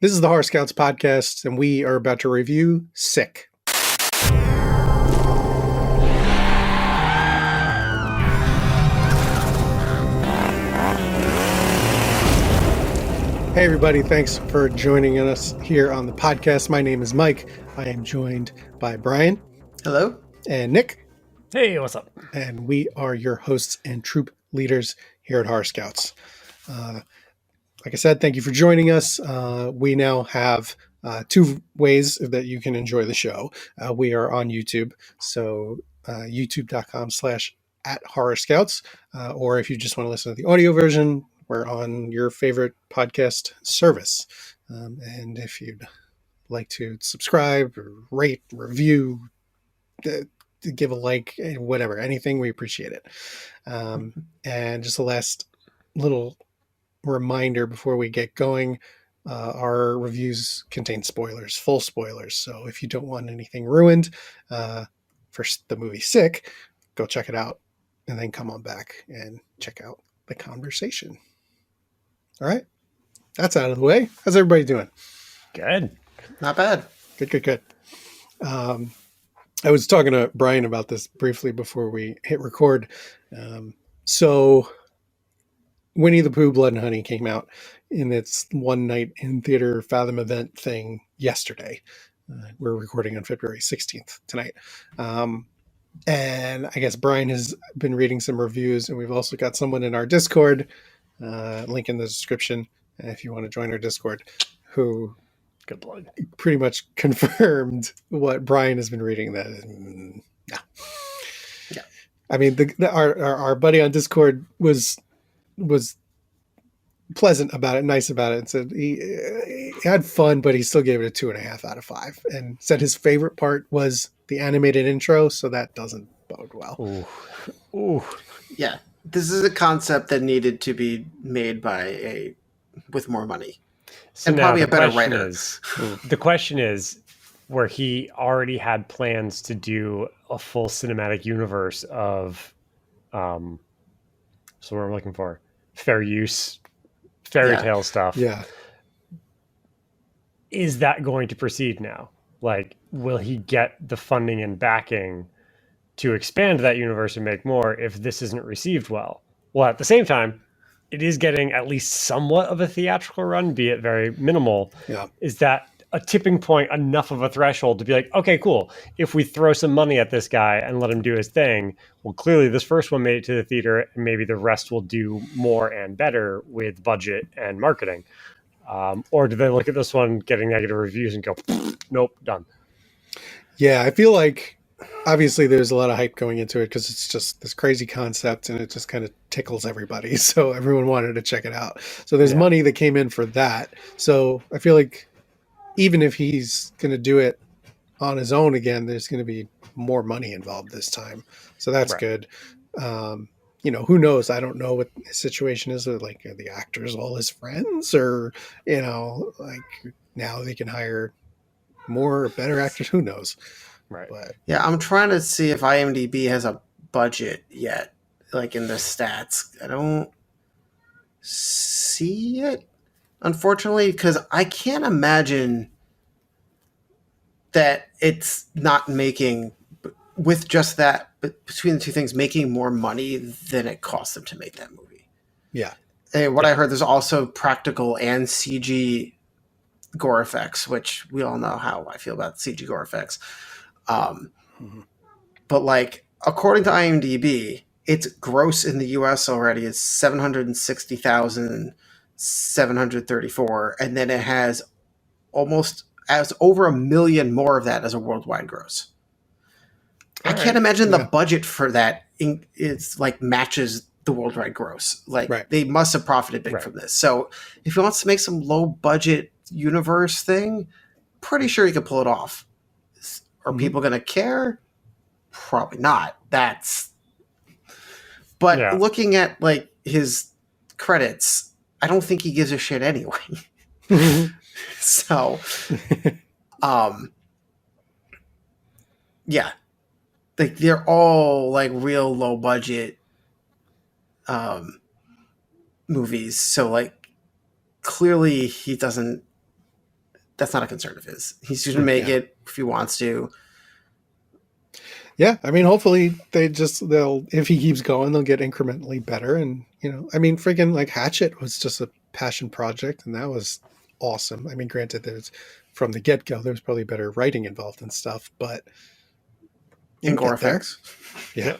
This is the Horror Scouts podcast, and we are about to review Sick. Hey, everybody. Thanks for joining us here on the podcast. My name is Mike. I am joined by Brian. Hello. And Nick. Hey, what's up? And we are your hosts and troop leaders here at Horror Scouts. Like I said, thank you for joining us. We now have two ways that you can enjoy the show. We are on YouTube, so youtube.com/@horrorscouts. Or if you just want to listen to the audio version, we're on your favorite podcast service. And if you'd like to subscribe or rate, review, give a like, whatever, anything, we appreciate it. And just the last little reminder before we get going, our reviews contain spoilers, full spoilers. So if you don't want anything ruined for the movie Sick, go check it out and then come on back and check out the conversation. All right. That's out of the way. How's everybody doing? Good. Not bad. Good. I was talking to Brian about this briefly before we hit record. So Winnie the Pooh, Blood and Honey came out in its one night in theater Fathom event thing yesterday. We're recording on February 16th tonight. And I guess Brian has been reading some reviews, and we've also got someone in our Discord, link in the description if you want to join our Discord, who good plug, pretty much confirmed what Brian has been reading. That no. Yeah. I mean, our buddy on Discord was pleasant about it, nice about it, and said he had fun, but he still gave it a 2.5 out of 5, and said his favorite part was the animated intro, so that doesn't bode well. Ooh. Yeah, this is a concept that needed to be made with more money, so and probably a better writer. The question is, where he already had plans to do a full cinematic universe of, so what I'm looking for, fair use, fairy tale stuff. Yeah. Is that going to proceed now? Like, will he get the funding and backing to expand that universe and make more if this isn't received well? Well, at the same time, it is getting at least somewhat of a theatrical run, be it very minimal. Yeah. Is that a tipping point enough of a threshold to be like, okay, cool. If we throw some money at this guy and let him do his thing, well, clearly this first one made it to the theater, and maybe the rest will do more and better with budget and marketing. Or do they look at this one getting negative reviews and go, nope, done? Yeah, I feel like obviously there's a lot of hype going into it because it's just this crazy concept and it just kind of tickles everybody. So everyone wanted to check it out. So there's money that came in for that. So I feel like even if he's going to do it on his own again, there's going to be more money involved this time. So that's good. Who knows? I don't know what his situation is. Like, are the actors all his friends, or, like now they can hire more or better actors? Who knows? Right. But yeah, I'm trying to see if IMDb has a budget yet, like in the stats. I don't see it, unfortunately, because I can't imagine that it's not making, with just that, but between the two things, making more money than it cost them to make that movie. Yeah. And what I heard, there's also practical and CG gore effects, which we all know how I feel about CG gore effects. But like, according to IMDb, its gross in the US already is 760,734, and then it has over 1 million more of that as a worldwide gross. I can't imagine the budget for that is like matches the worldwide gross. Like they must have profited big from this. So if he wants to make some low budget universe thing, pretty sure he could pull it off. Are people going to care? Probably not. But looking at like his credits, I don't think he gives a shit anyway. So, yeah, like they're all like real low budget movies. So like clearly he doesn't that's not a concern of his. He's going to make it if he wants to. Yeah, I mean, hopefully they'll if he keeps going, they'll get incrementally better. And I mean, freaking like Hatchet was just a passion project, and that was awesome. I mean, granted, there's from the get go, there was probably better writing involved and stuff, but And gore effects. Yeah.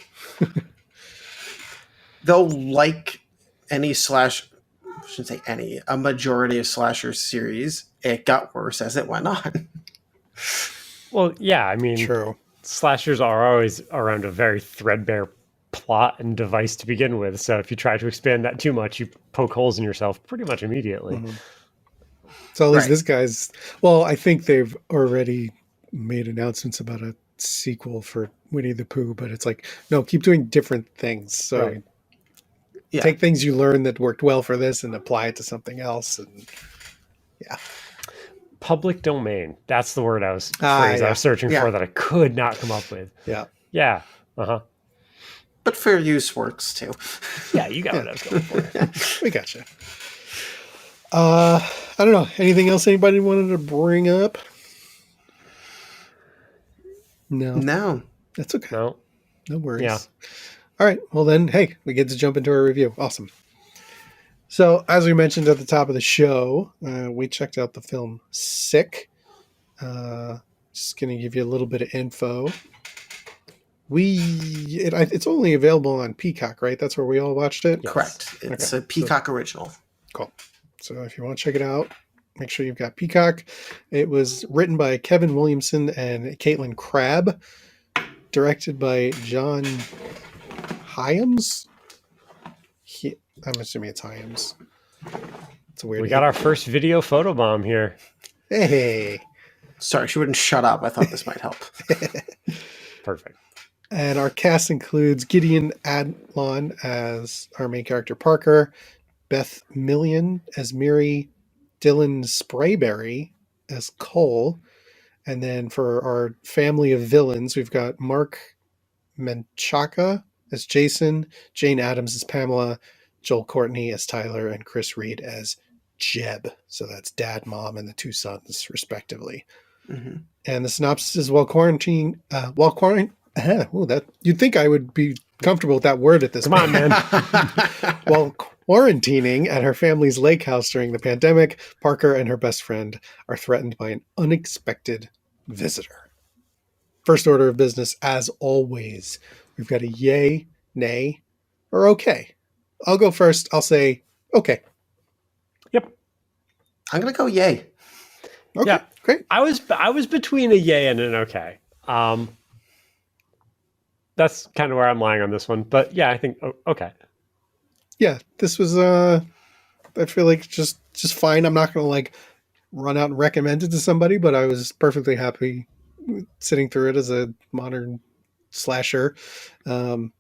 Though, like any I shouldn't say any, a majority of slasher series, it got worse as it went on. Well, yeah, I mean, True. Slashers are always around a very threadbare plot and device to begin with. So if you try to expand that too much, you poke holes in yourself pretty much immediately. Mm-hmm. So at least this guy's, well, I think they've already made announcements about a sequel for Winnie the Pooh, but it's like, no, keep doing different things. So take things you learned that worked well for this and apply it to something else. And public domain. That's the word I was searching for that I could not come up with. Yeah. Yeah. Uh-huh. But fair use works too. Yeah, you got what I was going for. We got you. I don't know. Anything else anybody wanted to bring up? No. That's okay. No worries. Yeah. All right. Well then, hey, we get to jump into our review. Awesome. So, as we mentioned at the top of the show, we checked out the film Sick. Just going to give you a little bit of info. It's only available on Peacock, right? That's where we all watched it? Yes. Correct. It's a Peacock original. Cool. So, if you want to check it out, make sure you've got Peacock. It was written by Kevin Williamson and Caitlin Crabb. Directed by John Hyams. I'm assuming it's Hyams. It's a weird. We got our first video photobomb here. Hey. Sorry, she wouldn't shut up. I thought this might help. Perfect. And our cast includes Gideon Adlon as our main character Parker, Beth Million as Miri, Dylan Sprayberry as Cole, and then for our family of villains, we've got Mark Menchaca as Jason, Jane Adams as Pamela, Joel Courtney as Tyler, and Chris Reed as Jeb. So that's dad, mom, and the two sons, respectively. Mm-hmm. And the synopsis is while you'd think I would be comfortable with that word at this point. Come on, man. While quarantining at her family's lake house during the pandemic, Parker and her best friend are threatened by an unexpected visitor. First order of business, as always, we've got a yay, nay, or okay. I'll go first. I'll say okay. Yep. I'm gonna go yay. Okay, yeah, great. I was between a yay and an okay. That's kind of where I'm lying on this one, but yeah, I think okay. Yeah, this was I feel like just fine. I'm not gonna like run out and recommend it to somebody, but I was perfectly happy sitting through it as a modern slasher. With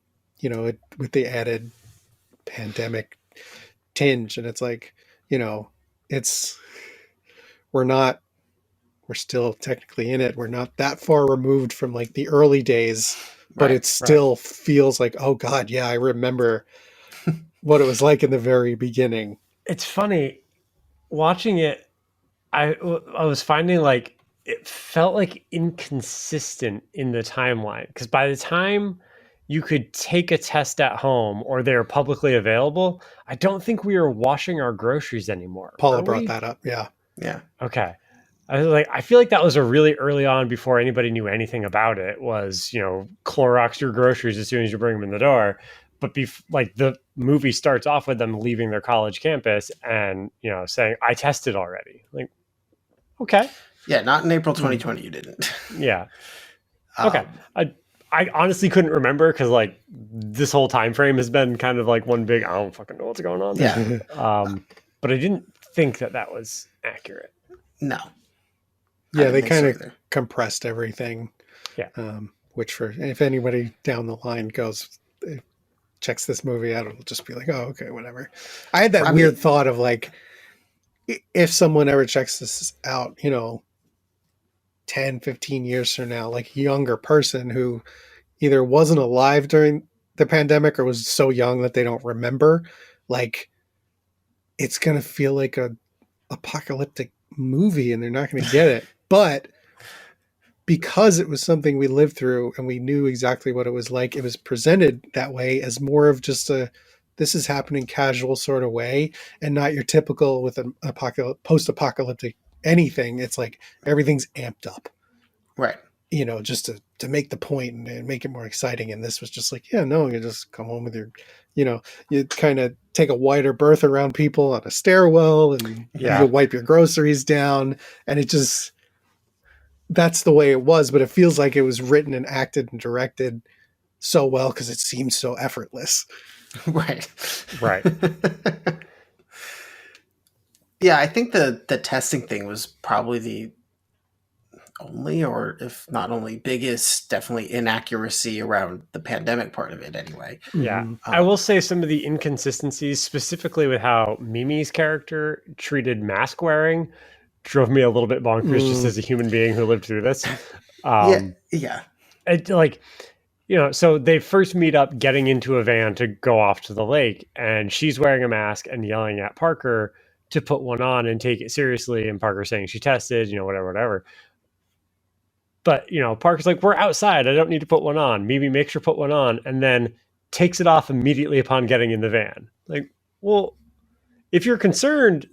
the added pandemic tinge, and it's like, we're still technically in it. We're not that far removed from like the early days, but it still feels like, oh God, yeah, I remember what it was like in the very beginning. It's funny watching it. I was finding like it felt like inconsistent in the timeline, because by the time you could take a test at home or they're publicly available, I don't think we were washing our groceries anymore. Paula brought that up. Yeah. Yeah. Okay. I feel like that was a really early on, before anybody knew anything about it, was, Clorox your groceries as soon as you bring them in the door. But the movie starts off with them leaving their college campus and, saying, I tested already. Like, okay. Yeah. Not in April 2020. You didn't. Yeah. Okay. I honestly couldn't remember, because like this whole time frame has been kind of like one big, I don't fucking know what's going on. Yeah. But I didn't think that was accurate. No. Yeah, they kind of compressed everything. Yeah. Which if anybody down the line checks this movie out, it'll just be like, oh, okay, whatever. I had that weird thought of like, if someone ever checks this out, 10, 15 years from now, like a younger person who either wasn't alive during the pandemic or was so young that they don't remember, like, it's going to feel like a apocalyptic movie and they're not going to get it. But because it was something we lived through and we knew exactly what it was like, it was presented that way as more of just a, this is happening casual sort of way, and not your typical with an post-apocalyptic anything. It's like everything's amped up. Right. You know, just to make the point and make it more exciting. And this was just like, yeah, no, you just come home with your, you know, you kind of take a wider berth around people on a stairwell and you wipe your groceries down. And it just, that's the way it was. But it feels like it was written and acted and directed so well because it seems so effortless. Right. Right. Yeah, I think the testing thing was probably the only, or if not only, biggest definitely inaccuracy around the pandemic part of it anyway. Yeah. I will say some of the inconsistencies, specifically with how Mimi's character treated mask wearing, drove me a little bit bonkers just as a human being who lived through this. Yeah. It, like, you know, so they first meet up getting into a van to go off to the lake, and she's wearing a mask and yelling at Parker to put one on and take it seriously. And Parker saying she tested, you know, whatever. But, you know, Parker's like, we're outside. I don't need to put one on. Mimi makes her put one on and then takes it off immediately upon getting in the van. Like, well, if you're concerned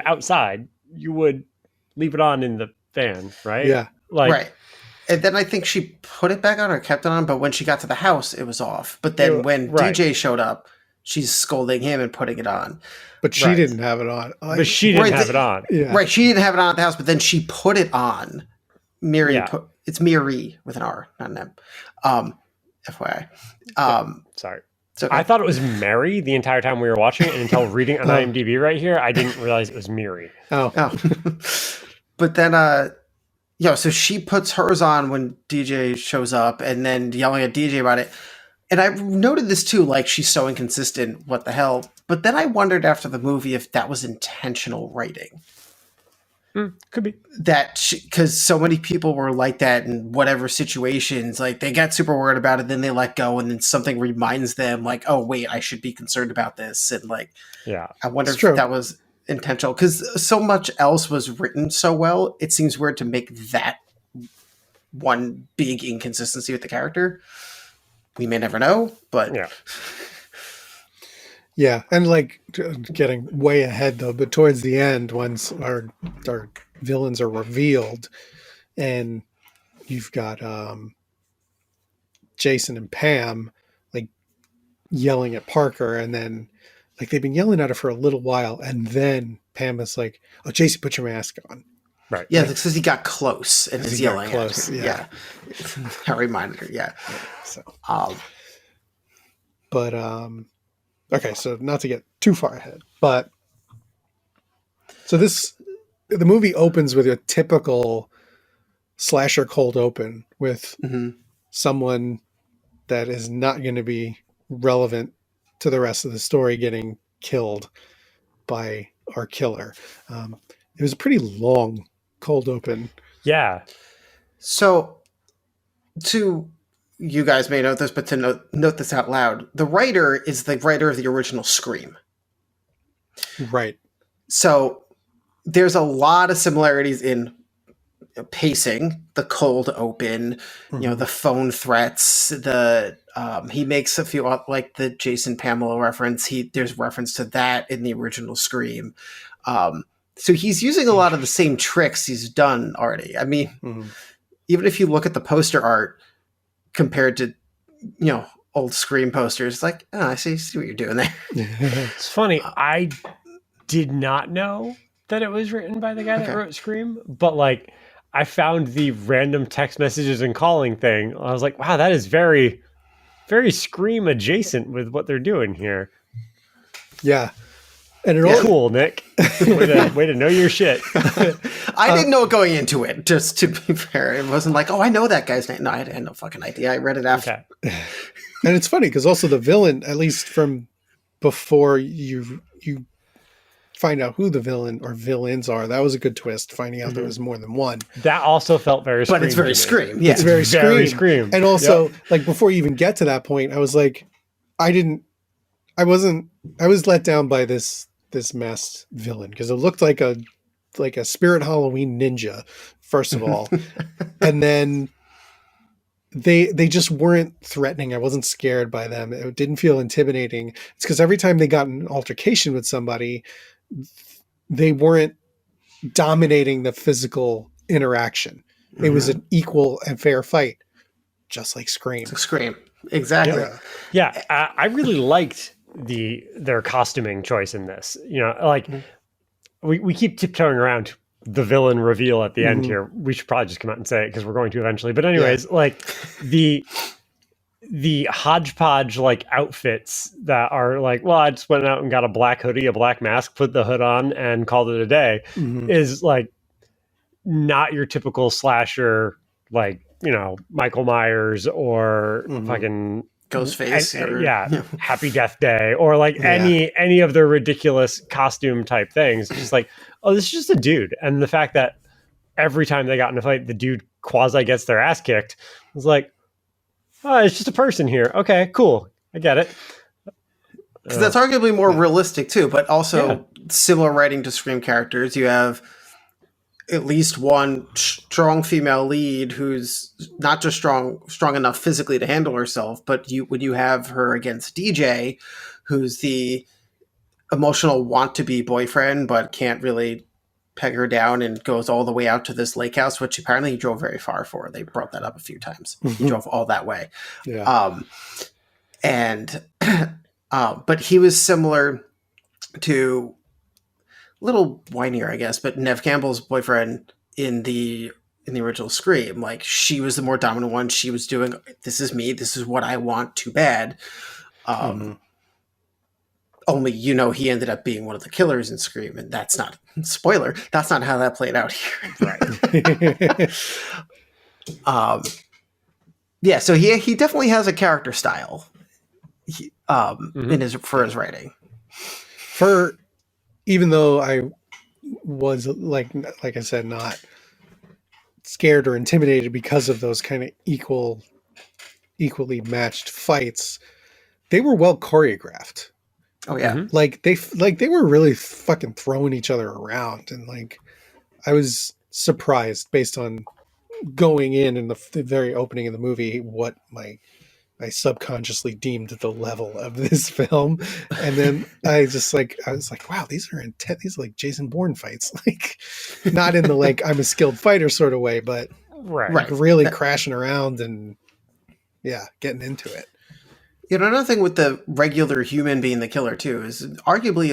outside, you would leave it on in the van, right? Yeah. Like, right. And then I think she put it back on or kept it on, but when she got to the house, it was off. But then when DJ showed up, she's scolding him and putting it on. But she didn't have it on. But she didn't have it on. Yeah. Right. She didn't have it on at the house, but then she put it on. Miri, it's Miri with an R, not an M. FYI. Sorry. Okay. I thought it was Mary the entire time we were watching it, and until reading on IMDb right here, I didn't realize it was Miri. Oh. But then, so she puts hers on when DJ shows up and then yelling at DJ about it. And I noted this too, like, she's so inconsistent, what the hell? But then I wondered after the movie if that was intentional writing. Could be. That because so many people were like that in whatever situations, like they get super worried about it, then they let go, and then something reminds them, like, oh wait, I should be concerned about this, and like, I wonder if that was intentional because so much else was written so well. It seems weird to make that one big inconsistency with the character. We may never know, but yeah, and like getting way ahead though, but towards the end, once our villains are revealed, and you've got Jason and Pam like yelling at Parker, and then like they've been yelling at her for a little while, and then Pam is like, "Oh, Jason, put your mask on." Right. Yeah, because he got close and is yelling at her. Yeah. I reminded her. Yeah. So. But okay, so not to get too far ahead, but so the movie opens with a typical slasher cold open with someone that is not going to be relevant to the rest of the story getting killed by our killer. It was a pretty long cold open. Yeah. So you guys may note this, but to note this out loud, the writer is the writer of the original Scream. Right. So there's a lot of similarities in pacing, the cold open, the phone threats, he makes a few, like the Jason Pamela reference. There's reference to that in the original Scream. So he's using a lot of the same tricks he's done already. I mean, even if you look at the poster art compared to, old Scream posters, it's like, I see what you're doing there. It's funny. I did not know that it was written by the guy that wrote Scream, but like I found the random text messages and calling thing. I was like, wow, that is very, very Scream adjacent with what they're doing here. Yeah. And it cool, Nick. Way to know your shit. I didn't know it going into it, just to be fair. It wasn't like, I know that guy's name. No, I had no fucking idea. I read it after. Okay. And it's funny because also the villain, at least from before you find out who the villain or villains are, that was a good twist, finding out there was more than one. That also felt very Scream. But it's very Scream. Yeah. It's very Scream. And also, like, before you even get to that point, I was like, I was let down by this masked villain because it looked like a like a Spirit Halloween ninja, first of all. And then they just weren't threatening. I wasn't scared by them. It didn't feel intimidating. It's because every time they got in an altercation with somebody, they weren't dominating the physical interaction. It was an equal and fair fight, just like Scream. Scream. Exactly. Yeah, I really liked their costuming choice in this. You know, like we keep tiptoeing around the villain reveal at the end here. We should probably just come out and say it because we're going to eventually. But anyways, like the hodgepodge like outfits that are like, well, I just went out and got a black hoodie, a black mask, put the hood on, and called it a day. Is like not your typical slasher, like, you know, Michael Myers or fucking Ghostface, Happy Death Day, or like any of the ridiculous costume type things. It's just like, oh, this is just a dude. And the fact that every time they got in a fight, the dude quasi gets their ass kicked, was like, oh, it's just a person here. Okay, cool, I get it. Because that's arguably more realistic too, but also similar writing to Scream characters. You have at least one strong female lead who's not just strong enough physically to handle herself, but when you have her against DJ, who's the emotional want-to-be boyfriend, but can't really peg her down and goes all the way out to this lake house, which apparently he drove very far for. They brought that up a few times. He drove all that way. But he was similar to little whinier, I guess, but Neve Campbell's boyfriend in the original Scream. Like, she was the more dominant one. She was doing, this is me, this is what I want, too bad. Only, you know, he ended up being one of the killers in Scream, and that's not, spoiler, that's not how that played out here. Right. So he definitely has a character style for his writing. Even though I was like I said, not scared or intimidated because of those kind of equally matched fights, they were well choreographed. Oh yeah. Like they were really fucking throwing each other around, and like I was surprised based on going in the very opening of the movie what I subconsciously deemed the level of this film. And then I was like, wow, these are intense. These are like Jason Bourne fights, like not in the, like, I'm a skilled fighter sort of way, but like really crashing around and getting into it. You know, another thing with the regular human being the killer too is arguably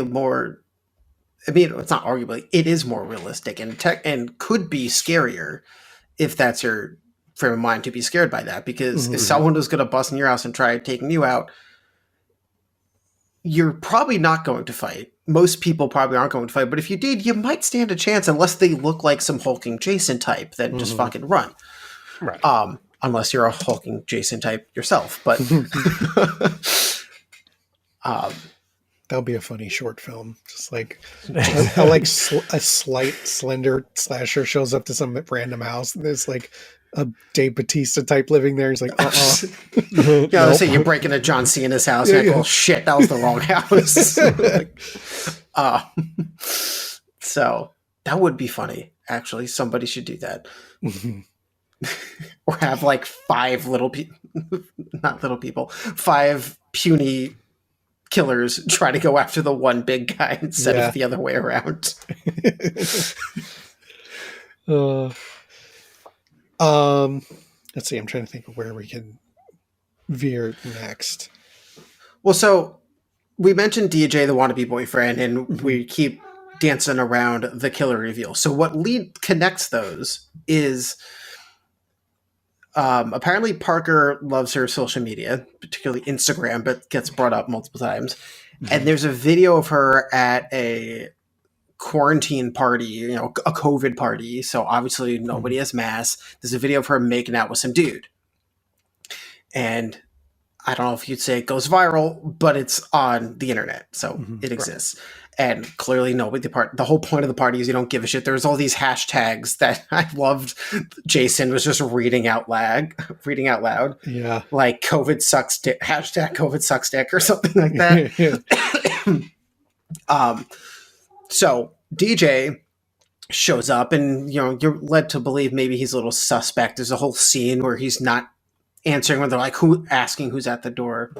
it's not arguably, it is more realistic and could be scarier if that's your frame of mind to be scared by that, because if someone was going to bust in your house and try taking you out, you're probably not going to fight. Most people probably aren't going to fight, but if you did, you might stand a chance unless they look like some hulking Jason type, then just fucking run. Right. Unless you're a hulking Jason type yourself, but that'll be a funny short film. Just like a slight slender slasher shows up to some random house, and there's like a Dave Bautista type living there. He's like, Yeah, I was saying, you break into John Cena's house. Yeah, oh shit, that was the wrong house. So that would be funny. Actually, somebody should do that. Or have like 5 5 puny killers try to go after the one big guy instead of the other way around. Let's see, I'm trying to think of where we can veer next. Well, so we mentioned DJ, the wannabe boyfriend, and we keep dancing around the killer reveal. So what connects those is apparently Parker loves her social media, particularly Instagram, but gets brought up multiple times. And there's a video of her at a quarantine party, a COVID party. So obviously nobody has masks. There's a video of her making out with some dude. And I don't know if you'd say it goes viral, but it's on the internet. So it exists. Right. And clearly the whole point of the party is you don't give a shit. There's all these hashtags that I loved. Jason was just reading out loud. Yeah. Like COVID sucks dick, hashtag COVID sucks dick or something like that. So DJ shows up, and you're led to believe maybe he's a little suspect. There's a whole scene where he's not answering when they're like asking who's at the door.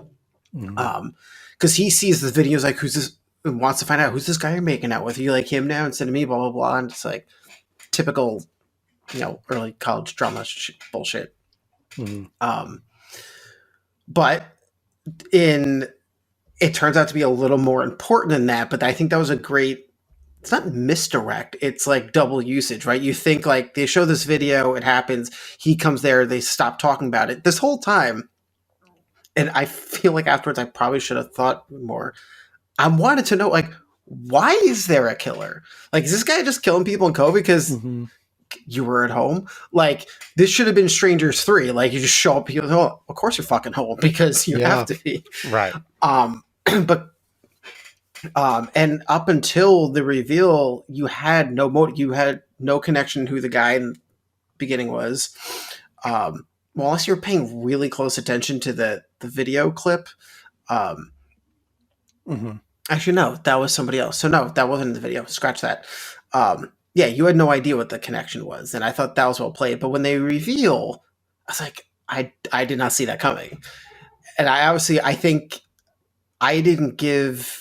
Because he sees the videos like who's this, and wants to find out who's this guy you're making out with. You like him now instead of me, blah blah blah. And it's like typical, early college drama bullshit. But it turns out to be a little more important than that. But I think that was a great. It's not misdirect. It's like double usage, right? You think like they show this video, it happens, he comes there, they stop talking about it this whole time. And I feel like afterwards I probably should have thought more. I wanted to know, like, why is there a killer? Like, is this guy just killing people in COVID because you were at home? Like, this should have been Strangers 3. Like, you just show up, people, oh, of course you're fucking home because you have to be. Right. But and up until the reveal, you had no motive. You had no connection to who the guy in the beginning was. Well, unless you're paying really close attention to the video clip. Actually, no, that was somebody else. So no, that wasn't in the video. Scratch that. Yeah, you had no idea what the connection was, and I thought that was well played. But when they reveal, I was like, I did not see that coming. And I think I didn't give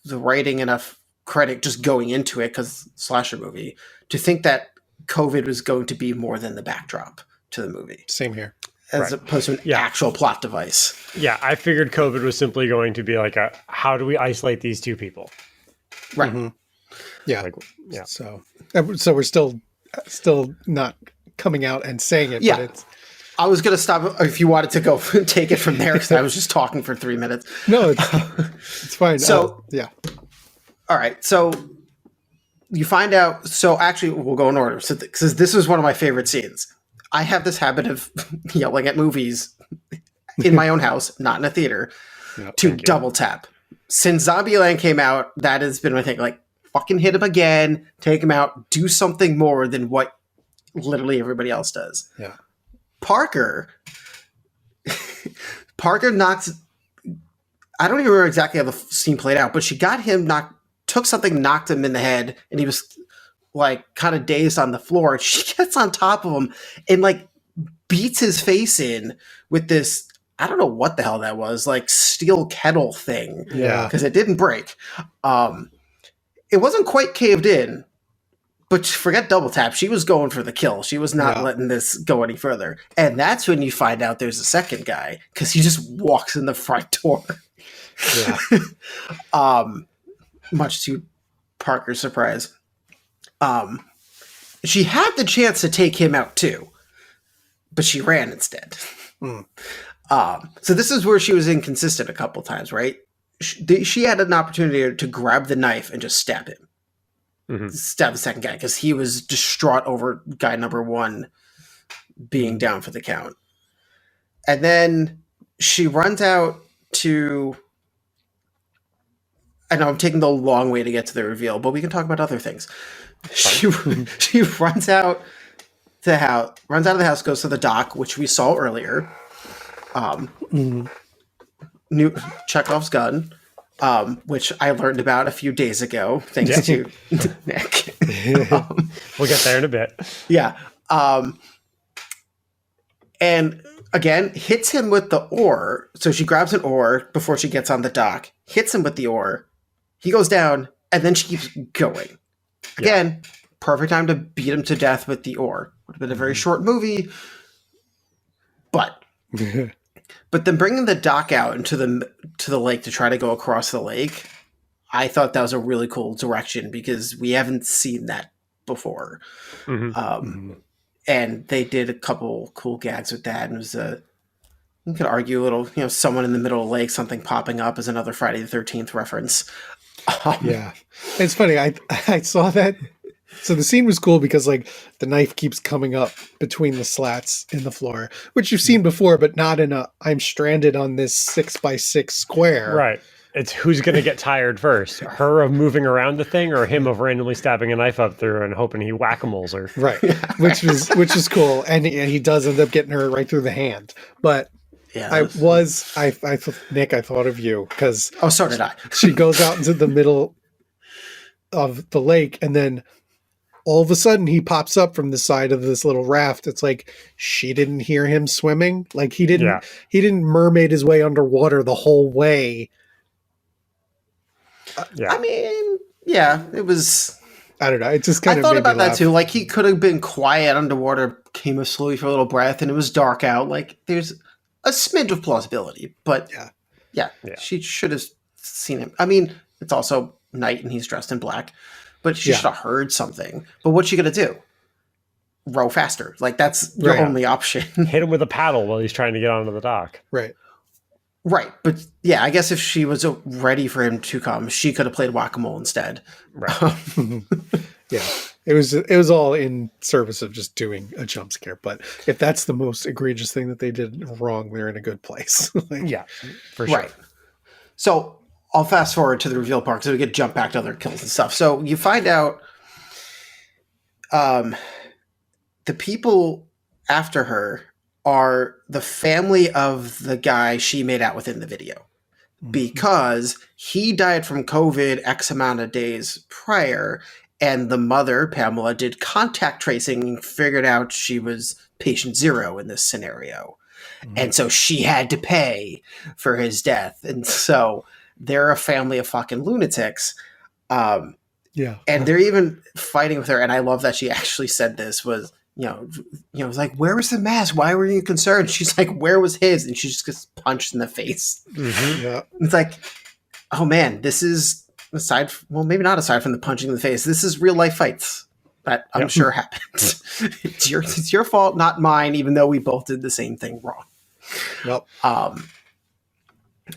the writing enough credit just going into it, because slasher movie, to think that COVID was going to be more than the backdrop to the movie. Same here. As opposed to an actual plot device. Yeah, I figured COVID was simply going to be like how do we isolate these two people? Right. Yeah. So we're still not coming out and saying it. Yeah. But it's... I was going to stop if you wanted to go take it from there, because I was just talking for 3 minutes. No, it's fine. So, yeah. All right. So you find out. So actually, we'll go in order. So because this was one of my favorite scenes. I have this habit of yelling at movies in my own house, not in a theater, to double tap. Since Zombieland came out, that has been my thing. Like, fucking hit him again, take him out, do something more than what literally everybody else does. Yeah. Parker knocks. I don't even remember exactly how the scene played out, but she got him took something, knocked him in the head, and he was like kind of dazed on the floor. She gets on top of him and like beats his face in with this, I don't know what the hell that was, like steel kettle thing. Yeah. Because it didn't break. It wasn't quite caved in, but forget double tap. She was going for the kill. She was not letting this go any further. And that's when you find out there's a second guy, because he just walks in the front door. Yeah. Much to Parker's surprise. She had the chance to take him out too, but she ran instead. So this is where she was inconsistent a couple times, right? She had an opportunity to grab the knife and just stab him. Stab the second guy, because he was distraught over guy number one being down for the count. And then she runs out to... I know I'm taking the long way to get to the reveal, but we can talk about other things. She runs out of the house, goes to the dock, which we saw earlier. New Chekhov's gun, which I learned about a few days ago, thanks to Nick. We'll get there in a bit. Yeah. And again, hits him with the oar. So she grabs an oar before she gets on the dock, hits him with the oar. He goes down, and then she keeps going. Again, perfect time to beat him to death with the oar. Would have been a very short movie, but then bringing the dock out into the lake to try to go across the lake, I thought that was a really cool direction, because we haven't seen that before. And they did a couple cool gags with that, and it was you could argue a little, someone in the middle of the lake, something popping up as another Friday the 13th reference. Yeah. It's funny. I saw that. So the scene was cool because like the knife keeps coming up between the slats in the floor, which you've seen before, but not in I'm stranded on this 6x6 square. Right. It's who's going to get tired first, her of moving around the thing, or him of randomly stabbing a knife up through and hoping he whack-a-moles her. Right. Which is cool. And he does end up getting her right through the hand. But yeah, Nick, I thought of you because so did I. She goes out into the middle of the lake, and then all of a sudden he pops up from the side of this little raft. It's like she didn't hear him swimming. Like he didn't mermaid his way underwater the whole way. I mean, yeah, it was. I don't know. It just kind of. I thought about that too. Like he could have been quiet underwater, came up slowly for a little breath, and it was dark out. Like there's a smidge of plausibility, but yeah, she should have seen him. I mean, it's also night and he's dressed in black, but she should have heard something. But what's she gonna do? Row faster. Like that's your only option. Hit him with a paddle while he's trying to get onto the dock. Right, but yeah, I guess if she was ready for him to come, she could have played whack-a-mole instead. Right. Yeah, it was all in service of just doing a jump scare. But if that's the most egregious thing that they did wrong, they're in a good place. Yeah, for sure. Right. So I'll fast forward to the reveal part so we could jump back to other kills and stuff. So you find out the people after her are the family of the guy she made out with in the video, because he died from COVID X amount of days prior, and the mother, Pamela, did contact tracing and figured out she was patient 0 in this scenario. And so she had to pay for his death. And so they're a family of fucking lunatics. And they're even fighting with her. And I love that she actually said this was, it was like, where was the mask? Why were you concerned? She's like, where was his? And she just gets punched in the face. It's like, oh man, this is maybe not aside from the punching in the face. This is real life fights that I'm sure happened. It's your fault, not mine, even though we both did the same thing wrong.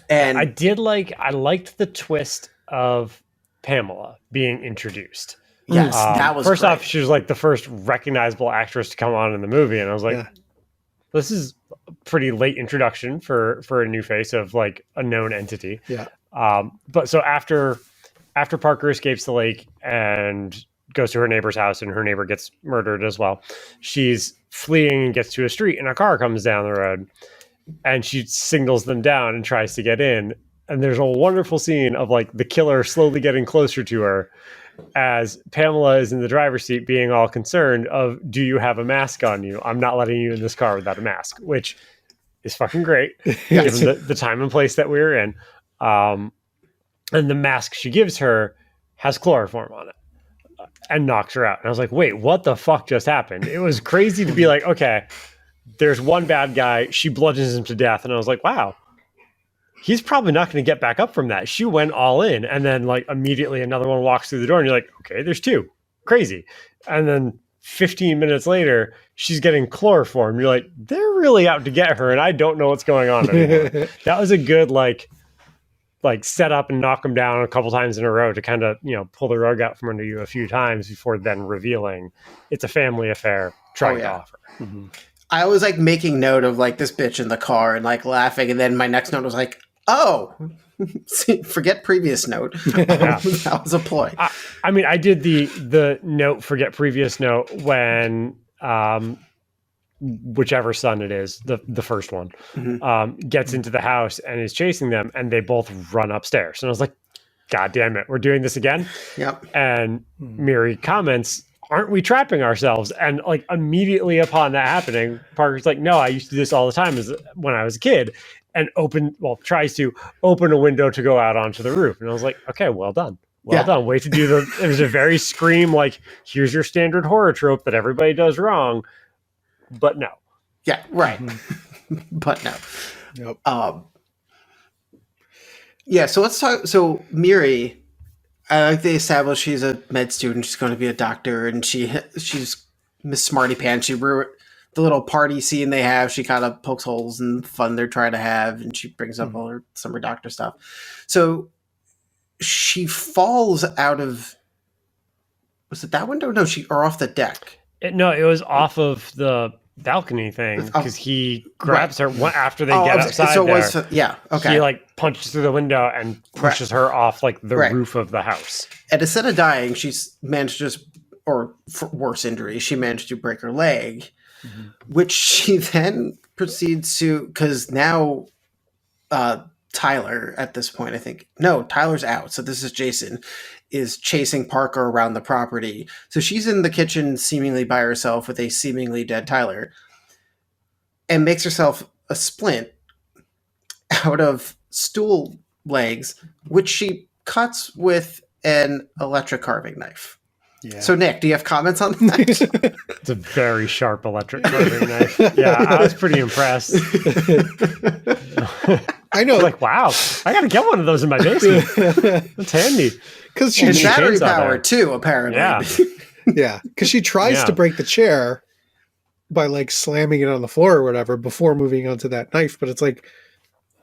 And I liked the twist of Pamela being introduced. Yes, that was first great. off, she was like the first recognizable actress to come on in the movie, and I was like, this is a pretty late introduction for a new face of like a known entity. But so after Parker escapes the lake and goes to her neighbor's house, and her neighbor gets murdered as well, she's fleeing and gets to a street, and a car comes down the road, and she signals them down and tries to get in. And there's a wonderful scene of like the killer slowly getting closer to her, as Pamela is in the driver's seat being all concerned of, do you have a mask on you? I'm not letting you in this car without a mask, which is fucking great given the time and place that we're in. And the mask she gives her has chloroform on it and knocks her out. And I was like, wait, what the fuck just happened? It was crazy to be like, okay, there's one bad guy. She bludgeons him to death. And I was like, wow, he's probably not going to get back up from that. She went all in, and then like immediately another one walks through the door, and you're like, okay, there's two. Crazy. And then 15 minutes later, she's getting chloroform. You're like, they're really out to get her, and I don't know what's going on anymore. That was a good like set up and knock them down a couple times in a row to kind of, pull the rug out from under you a few times before then revealing it's a family affair trying to offer. I was like making note of like this bitch in the car and like laughing, and then my next note was like, oh, forget previous note. That was a ploy. I mean, I did the note, forget previous note, when whichever son it is, the first one, gets into the house and is chasing them, and they both run upstairs. And I was like, God damn it, we're doing this again? Yep. And Miri comments, aren't we trapping ourselves? And like immediately upon that happening, Parker's like, no, I used to do this all the time when I was a kid, and tries to open a window to go out onto the roof. And I was like, okay, well done. Well done. Way to do it was a very Scream, like, here's your standard horror trope that everybody does wrong, but no. Yeah, right. But no. Yep. Yeah, so let's talk. So Miri, I like they established she's a med student. She's going to be a doctor, and she's Miss Smarty Pants. She the little party scene they have. She kind of pokes holes in the fun they're trying to have, and she brings up all some of her doctor stuff. So she falls out of. Was it that window? No, or off the deck. It was off of the balcony thing, because he grabs her after they get outside. So okay. He like punches through the window and pushes her off like the roof of the house. And instead of dying, she's managed to or worse injury, she managed to break her leg, which she then proceeds to, because now Tyler at this point, I think, no, Tyler's out. So this is Jason, is chasing Parker around the property. So she's in the kitchen seemingly by herself with a seemingly dead Tyler and makes herself a splint out of stool legs, which she cuts with an electric carving knife. Yeah. So, Nick, do you have comments on that? It's a very sharp electric carving knife. Yeah, I was pretty impressed. I know. Like, wow, I got to get one of those in my basement. That's handy. Because she, And She battery chainsaw power, there. too, apparently. Yeah. yeah, because she tries Yeah. to break the chair by like slamming it on the floor or whatever before moving onto that knife. But it's like,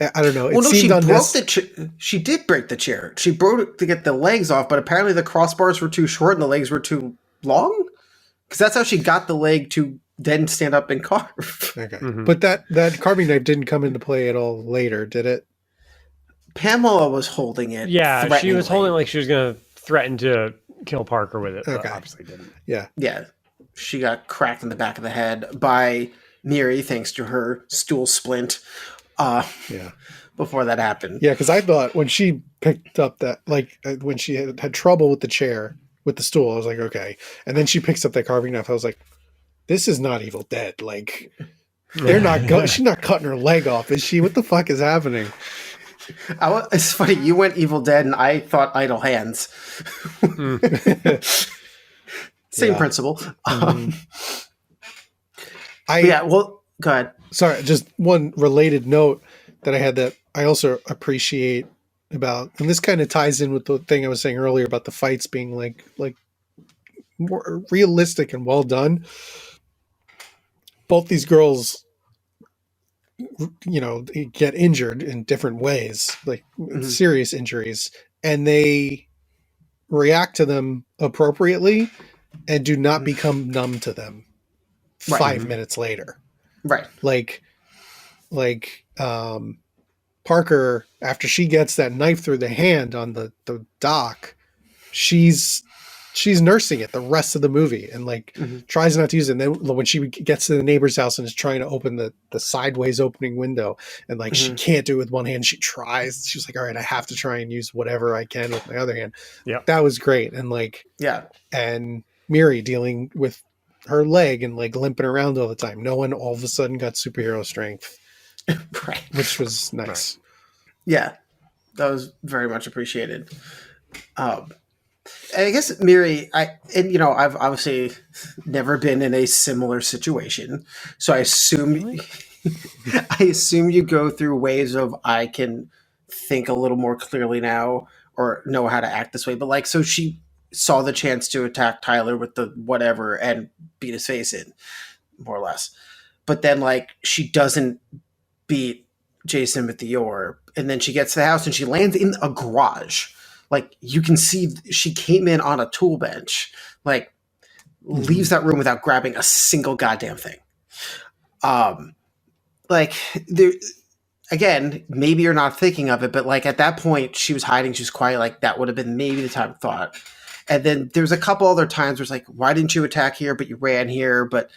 I don't know. It Well, no, she seemed broke she did break the chair. She broke it to get the legs off, but apparently the crossbars were too short and the legs were too long. Because that's how she got the leg to then stand up and carve. Okay. Mhm. But that carving knife didn't come into play at all later, did it? Pamela was holding it. Yeah, she was threateningly. holding like she was going to threaten to kill Parker with it, but Okay. obviously didn't. Yeah. Yeah. She got cracked in the back of the head by Miri thanks to her stool splint Yeah. before that happened. Yeah, because I thought when she picked up that, like, when she had trouble with the chair, with the stool, I was like, okay. And then she picks up that carving knife. I was like, this is not Evil Dead. Like, they're not going. She's not cutting her leg off, is she? What the fuck is happening? It's funny. You went Evil Dead and I thought Idle Hands. Same Yeah. principle. I Well, go ahead. sorry, just one related note that I had that I also appreciate about, and this kind of ties in with the thing I was saying earlier about the fights being like more realistic and well done. Both these girls, you know, get injured in different ways, like serious injuries, and they react to them appropriately and do not become numb to them Right. 5 minutes later. Right. Like Parker, after she gets that knife through the hand on the dock, she's nursing it the rest of the movie and like tries not to use it. And then when she gets to the neighbor's house and is trying to open the sideways opening window and like she can't do it with one hand, she tries. She's like, all right, I have to try and use whatever I can with my other hand. Yeah. That was great. And like, Yeah. and Miri dealing with her leg and like limping around all the time. No one all of a sudden got superhero strength, Right. which was nice. Yeah. That was very much appreciated. And I guess Miri, I've obviously never been in a similar situation, so I assume you go through ways of I can think a little more clearly now or know how to act this way. But like, so she saw the chance to attack Tyler with the whatever and beat his face in, more or less. But then like she doesn't beat Jason with the orb, and then she gets to the house and she lands in a garage. Like you can see she came in on a tool bench, like leaves that room without grabbing a single goddamn thing. Like there again, maybe you're not thinking of it, but like at that point she was hiding, she was quiet, like that would have been maybe the time thought. And then there's a couple other times where it's like, why didn't you attack here, but you ran here? But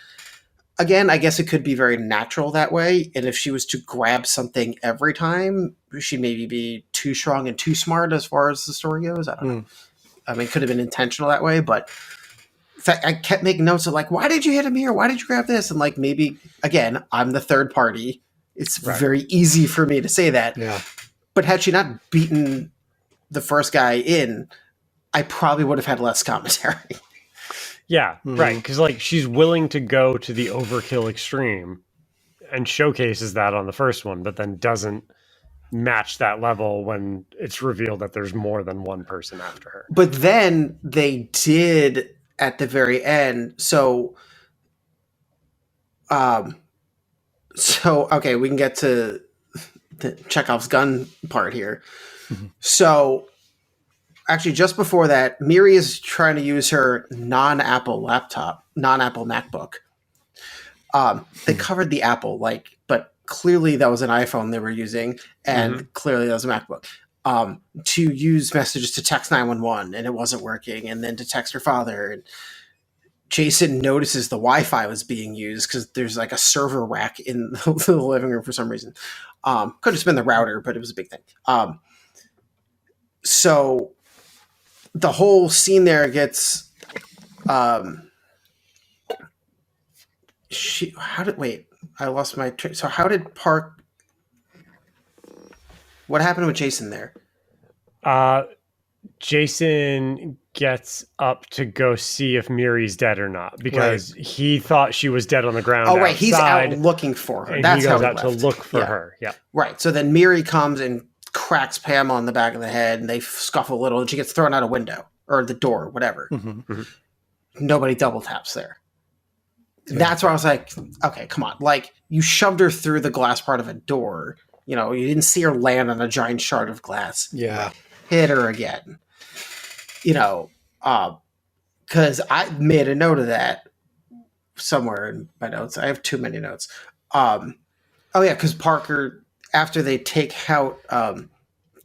again, I guess it could be very natural that way. And if she was to grab something every time, she'd maybe be too strong and too smart as far as the story goes. I don't know. I mean, it could have been intentional that way, but I kept making notes of like, why did you hit him here? Why did you grab this? And like, maybe, again, I'm the third party. It's very easy for me to say that. Yeah. But had she not beaten the first guy in, I probably would have had less commentary. Yeah, right. Because like she's willing to go to the overkill extreme and showcases that on the first one, but then doesn't match that level when it's revealed that there's more than one person after her. But then they did at the very end. So okay, we can get to the Chekhov's gun part here. So actually, just before that, Miri is trying to use her non-Apple MacBook. They covered the Apple, but clearly that was an iPhone they were using, and clearly that was a MacBook. To use messages to text 911, and it wasn't working, and then to text her father. And Jason notices the Wi-Fi was being used because there's like a server rack in the living room for some reason. Could have just been the router, but it was a big thing. So the whole scene there gets I lost my so how did Park, what happened with Jason there? Jason gets up to go see if Miri's dead or not because he thought she was dead on the ground. Oh, right. Outside, He's out looking for her. And That's he goes how out to look for her. Yeah. Right. So then Miri comes and cracks Pam on the back of the head, and they scuffle a little, and she gets thrown out a window or the door, whatever. Mm-hmm. Nobody double taps there. That's where I was like, okay, come on. Like, you shoved her through the glass part of a door. You know, you didn't see her land on a giant shard of glass. Yeah. Hit her again. You know, because I made a note of that somewhere in my notes. I have too many notes. Oh, yeah, because Parker, after they take out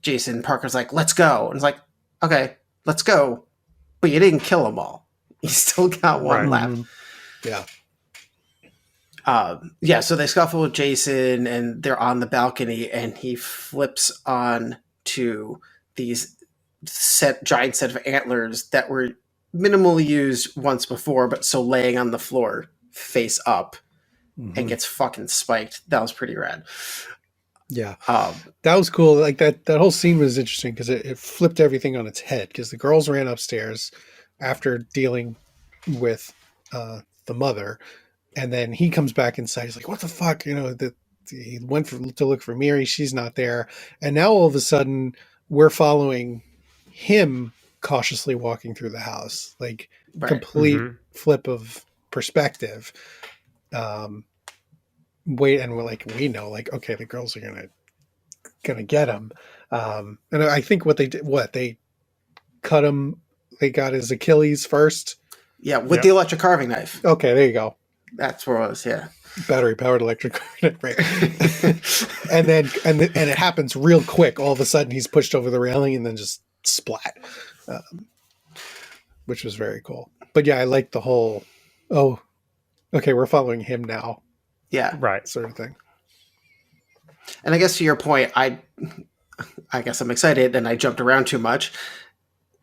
Jason, Parker's like, let's go. And it's like, okay, let's go. But you didn't kill them all. You still got one left. Yeah. Yeah, so they scuffle with Jason, and they're on the balcony, and he flips on to these giant set of antlers that were minimally used once before, but so laying on the floor face up and gets fucking spiked. That was pretty rad. Yeah. That was cool. Like that whole scene was interesting because it flipped everything on its head, because the girls ran upstairs after dealing with the mother, and then he comes back inside. He's like, what the fuck? You know, he went to look for Miri. She's not there. And now all of a sudden we're following him cautiously walking through the house, like complete flip of perspective. And we're like, we know, like, okay, the girls are gonna get him. And I think what they did, they cut him. They got his Achilles first. Yeah, with the electric carving knife. Okay, there you go. That's where it was. Yeah, battery powered electric carving knife, right? and it happens real quick. All of a sudden, he's pushed over the railing and then just splat, which was very cool. But yeah, I like the whole, oh, okay, we're following him now. Yeah, right, sort of thing. And I guess to your point, I guess I'm excited, and I jumped around too much.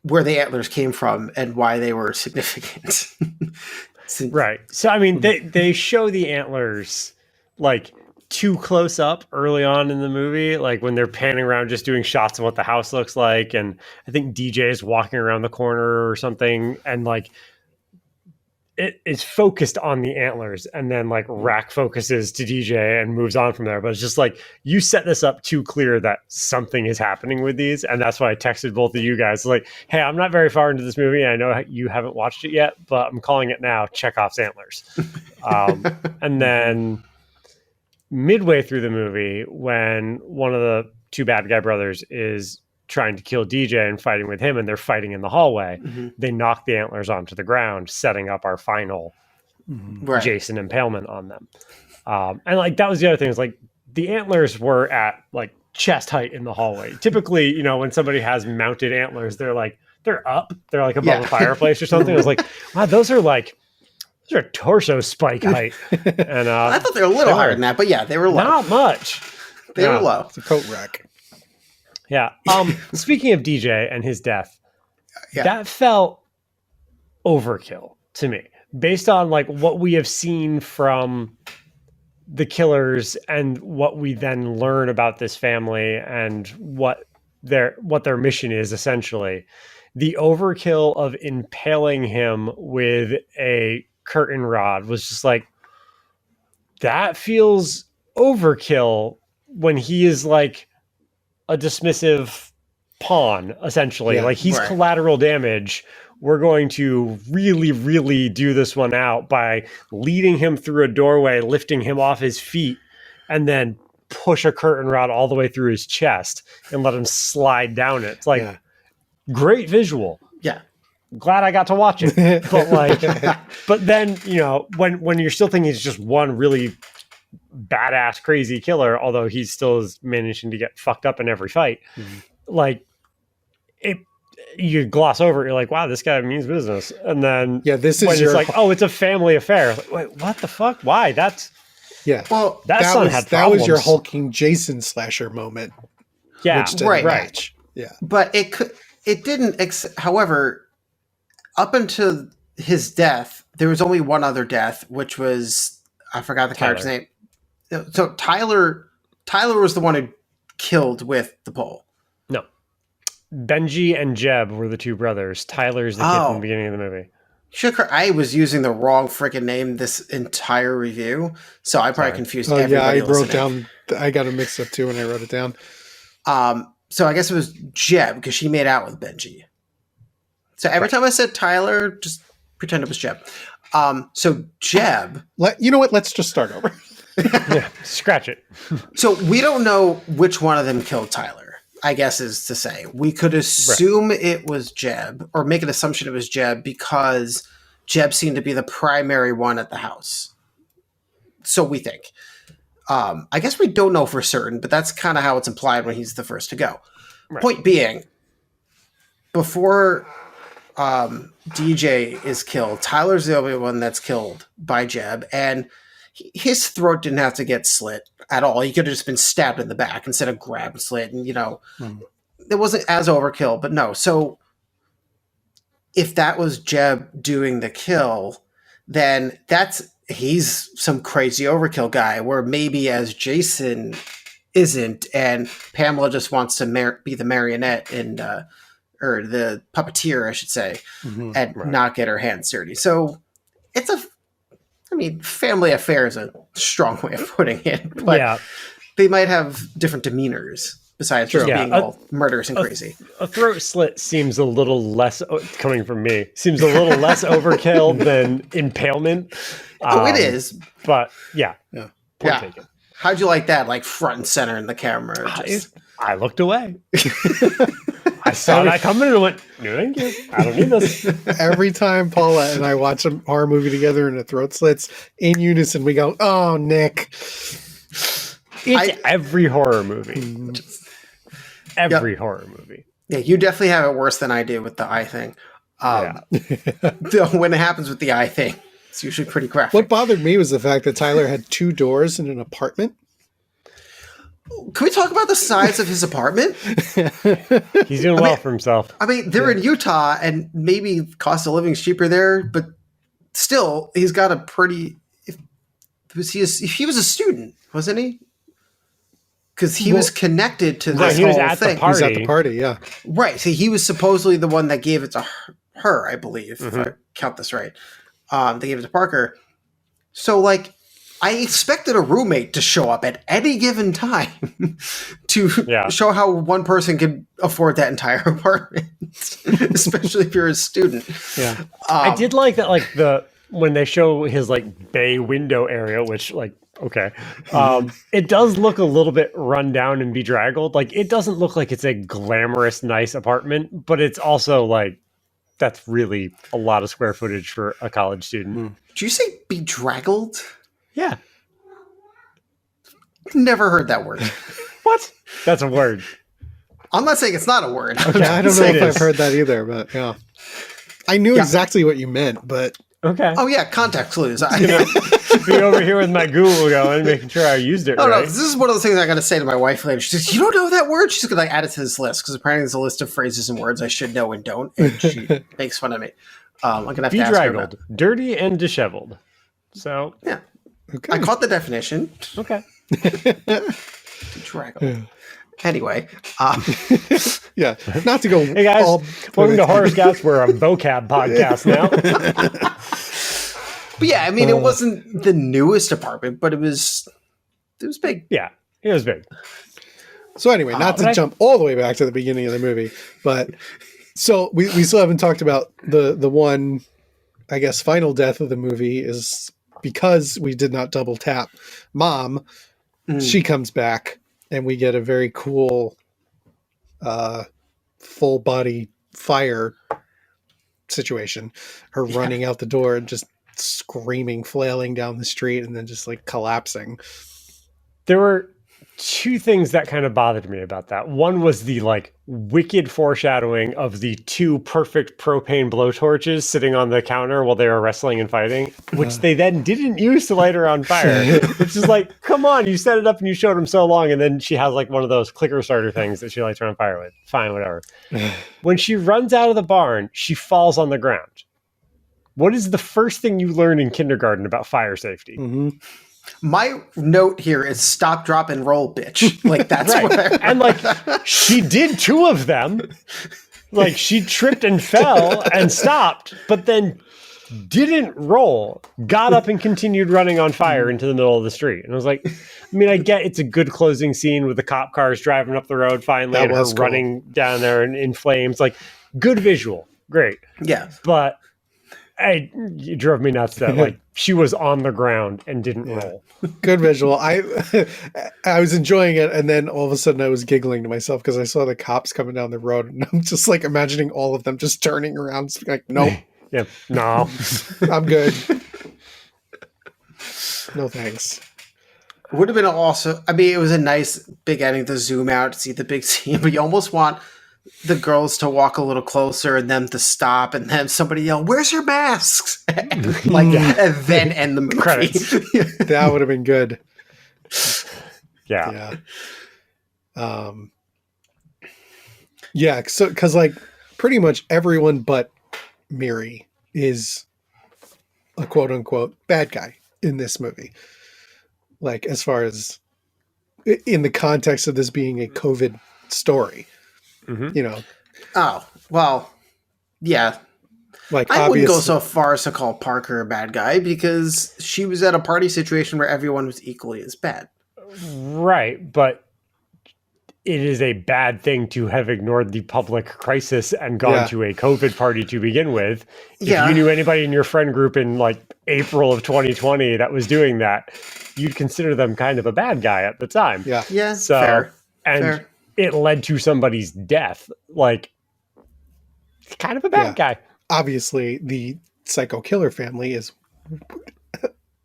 Where the antlers came from and why they were significant. Right. So I mean, they show the antlers like too close up early on in the movie, like when they're panning around just doing shots of what the house looks like, and I think DJ is walking around the corner or something, and like it is focused on the antlers, and then like Rack focuses to DJ and moves on from there. But it's just like, you set this up too clear that something is happening with these, and that's why I texted both of you guys like, hey, I'm not very far into this movie, and I know you haven't watched it yet, but I'm calling it now, Chekhov's antlers. And then midway through the movie, when one of the two bad guy brothers is trying to kill DJ and fighting with him, and they're fighting in the hallway, they knock the antlers onto the ground, setting up our final Jason impalement on them. And like, that was the other thing, is like the antlers were at like chest height in the hallway. Typically, you know, when somebody has mounted antlers, they're up, they're like above a fireplace or something. I was like, wow, those are torso spike height. And I thought they were a little higher than that, but yeah, they were low. Not much. They were low. It's a coat rack. Yeah. Speaking of DJ and his death, that felt overkill to me, based on like what we have seen from the killers and what we then learn about this family and what their mission is. Essentially, the overkill of impaling him with a curtain rod was just like, that feels overkill when he is like a dismissive pawn, essentially. Like, he's collateral damage. We're going to really, really do this one out by leading him through a doorway, lifting him off his feet, and then push a curtain rod all the way through his chest and let him slide down it. It's like, great visual. Yeah. Glad I got to watch it. But like, but then, you know, when you're still thinking it's just one really badass crazy killer, although he still is managing to get fucked up in every fight, like you gloss over it, you're like, wow, this guy means business. And then this is when it's like, oh, it's a family affair. Like, wait, what the fuck? Why? Well, that was your hulking Jason slasher moment. Yeah, right. Yeah, but it could. It didn't. However, up until his death, there was only one other death, which was I forgot the character's name. So Tyler was the one who killed with the pole. No, Benji and Jeb were the two brothers. Tyler's the kid from the beginning of the movie. I was using the wrong freaking name this entire review, so I probably confused everybody. Yeah, I listening. wrote down. I got it mixed up too when I wrote it down. So I guess it was Jeb because she made out with Benji. So every time I said Tyler, just pretend it was Jeb. So Jeb. You know what? Let's just start over. Yeah, scratch it. So we don't know which one of them killed Tyler. I guess is to say we could assume it was Jeb or make an assumption it was Jeb because Jeb seemed to be the primary one at the house. So we think. I guess we don't know for certain, but that's kind of how it's implied when he's the first to go. Right. Point being, before DJ is killed, Tyler's the only one that's killed by Jeb, and his throat didn't have to get slit at all. He could have just been stabbed in the back instead of grabbed and slit. And, it wasn't as overkill, but no. So if that was Jeb doing the kill, then he's some crazy overkill guy where maybe as Jason isn't and Pamela just wants to be the marionette and, or the puppeteer, I should say, and not get her hands dirty. So it's family affair is a strong way of putting it, but they might have different demeanors besides just being all murderous and crazy. A throat slit seems a little less, coming from me, seems a little less overkill than impalement. It is. But yeah. Point taken. How'd you like that? Like front and center in the camera. I looked away. I saw that coming and went, no, thank you. I don't need this. Every time Paula and I watch a horror movie together and a throat slits, in unison we go, oh, Nick. It's every horror movie. Every horror movie. Yeah, you definitely have it worse than I do with the eye thing. When it happens with the eye thing, it's usually pretty graphic. What bothered me was the fact that Tyler had 2 doors in an apartment. Can we talk about the size of his apartment? He's doing well for himself. I mean, they're in Utah, and maybe cost of living is cheaper there, but still, he's got a pretty. If he was a student, wasn't he? Because he was connected to this whole thing. He was at the party, yeah. Right. So he was supposedly the one that gave it to her, I believe, if I count this right. They gave it to Parker. So, I expected a roommate to show up at any given time to show how one person could afford that entire apartment, especially if you're a student. Yeah, I did like that. When they show his bay window area, which it does look a little bit run down and bedraggled. It doesn't look like it's a glamorous, nice apartment, but it's also that's really a lot of square footage for a college student. Did you say bedraggled? Yeah. Never heard that word. What? That's a word. I'm not saying it's not a word. Okay, I don't know if I've heard that either, but yeah. I knew exactly what you meant, but... Okay. Oh, yeah, context clues. Be over here with my Google going, making sure I used it right. No, this is one of the things I got to say to my wife later. She says, you don't know that word? She's going to add it to this list, because apparently there's a list of phrases and words I should know and don't, and she makes fun of me. I'm going to have to ask her about it. Dirty and disheveled. So... Yeah. Okay. I caught the definition. Okay. Bedraggled. Anyway. Yeah, not to go. Hey guys, welcome to Horror Scouts. We're a vocab podcast now. But yeah, I mean, it wasn't the newest apartment, but it was big. Yeah, it was big. So anyway, not to jump all the way back to the beginning of the movie, but so we still haven't talked about the one, I guess, final death of the movie is because we did not double tap Mom. She comes back and we get a very cool full body fire situation. Her running out the door and just screaming, flailing down the street and then just collapsing. There were two things that kind of bothered me about that. One was the like wicked foreshadowing of the two perfect propane blowtorches sitting on the counter while they were wrestling and fighting, which they then didn't use to light her on fire. Which is like, come on, you set it up and you showed them so long, and then she has like one of those clicker starter things that she lights her on fire with. Fine, whatever. When she runs out of the barn, she falls on the ground. What is the first thing you learn in kindergarten about fire safety? Mm-hmm. My note here is stop, drop, and roll, bitch. Like, that's Right. what And like, she did two of them. Like, she tripped and fell and stopped, but then didn't roll, got up and continued running on fire into the middle of the street. And I was like, I mean, I get it's a good closing scene with the cop cars driving up the road finally That and her was cool. running down there in flames. Like, good visual. Great. Yeah. But it drove me nuts that like she was on the ground and didn't roll. Good visual. I was enjoying it, and then all of a sudden I was giggling to myself because I saw the cops coming down the road, and I'm just like imagining all of them just turning around, like, nope, Yeah. No. I'm good. No thanks. Would have been also, I mean, it was a nice big ending to zoom out to see the big scene, but you almost want the girls to walk a little closer and them to stop and then somebody yell, "Where's your masks?" Like, and then end the movie. Credits. That would have been good. Yeah. Yeah. So, because like pretty much everyone but Miri is a quote unquote bad guy in this movie. Like, as far as in the context of this being a COVID story, you know. Oh, well, yeah. Like, I wouldn't go so far as to call Parker a bad guy because she was at a party situation where everyone was equally as bad. Right, but it is a bad thing to have ignored the public crisis and gone to a COVID party to begin with. If you knew anybody in your friend group in like April of 2020 that was doing that, you'd consider them kind of a bad guy at the time. Yeah. Yeah. So, fair. and Fair. it led to somebody's death. Like, kind of a bad guy. Obviously, the psycho killer family is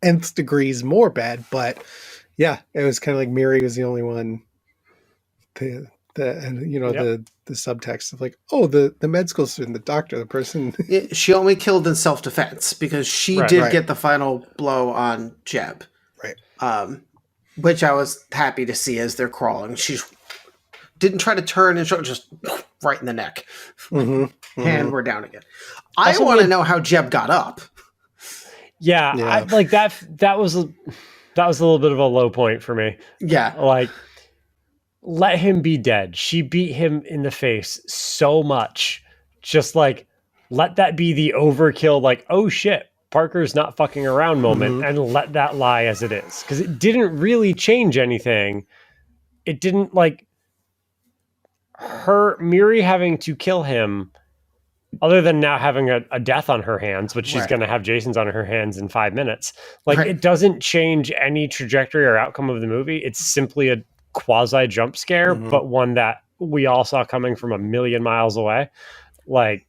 nth degrees more bad, but yeah, it was kind of like Miri was the only one. The subtext of like, oh, the med school student, the doctor, the person. She only killed in self-defense because she did get the final blow on Jeb. Right. Which I was happy to see as they're crawling. She didn't try to turn and just right in the neck. And we're down again. I want to know how Jeb got up. Yeah. I, like that was a little bit of a low point for me. Yeah. Like, let him be dead. She beat him in the face so much. Just like, let that be the overkill, like, oh shit, Parker's not fucking around moment, and let that lie as it is. Because it didn't really change anything. It didn't, like, Miri having to kill him, other than now having a death on her hands, which she's going to have Jason's on her hands in 5 minutes. Like, it doesn't change any trajectory or outcome of the movie. It's simply a quasi jump scare, but one that we all saw coming from a million miles away. Like,